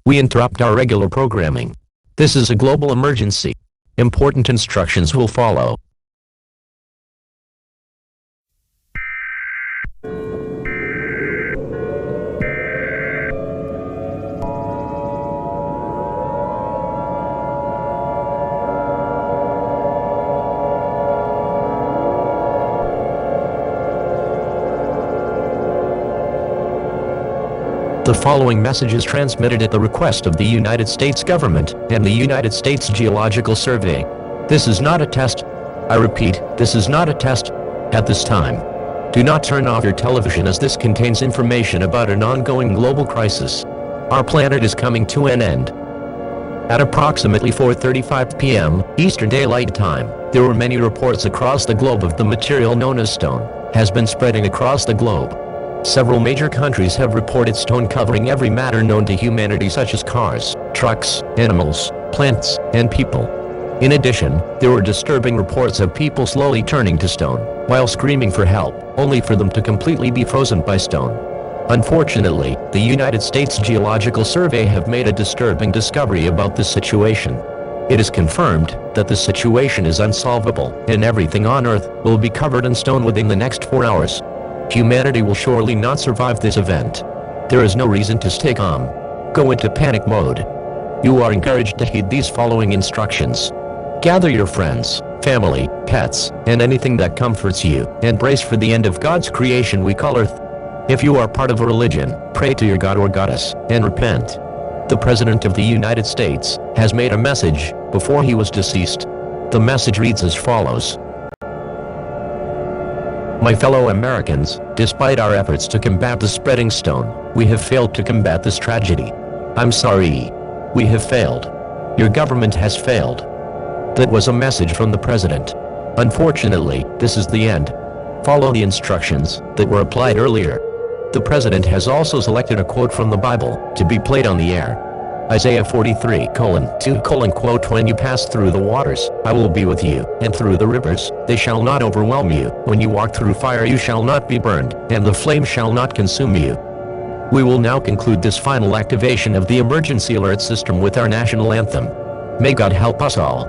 We interrupt our regular programming. This is a global emergency. Important instructions will follow. The following message is transmitted at the request of the United States government and the United States Geological Survey. This is not a test. I repeat, this is not a test. At this time, do not turn off your television as this contains information about an ongoing global crisis. Our planet is coming to an end. At approximately 4:35 p.m. Eastern Daylight Time, there were many reports across the globe of the material known as stone has been spreading across the globe. Several major countries have reported stone covering every matter known to humanity, such as cars, trucks, animals, plants, and people. In addition, there were disturbing reports of people slowly turning to stone while screaming for help, only for them to completely be frozen by stone. Unfortunately, the United States Geological Survey have made a disturbing discovery about this situation. It is confirmed that the situation is unsolvable, and everything on Earth will be covered in stone within the next 4 hours. Humanity will surely not survive this event. There is no reason to stay calm. Go into panic mode. You are encouraged to heed these following instructions. Gather your friends, family, pets, and anything that comforts you, and brace for the end of God's creation we call Earth. If you are part of a religion, pray to your God or goddess, and repent. The President of the United States has made a message before he was deceased. The message reads as follows. My fellow Americans, despite our efforts to combat the spreading stone, we have failed to combat this tragedy. I'm sorry. We have failed. Your government has failed. That was a message from the President. Unfortunately, this is the end. Follow the instructions that were applied earlier. The President has also selected a quote from the Bible to be played on the air. Isaiah 43:2: When you pass through the waters, I will be with you, and through the rivers, they shall not overwhelm you. When you walk through fire, you shall not be burned, and the flame shall not consume you. We will now conclude this final activation of the emergency alert system with our national anthem. May God help us all.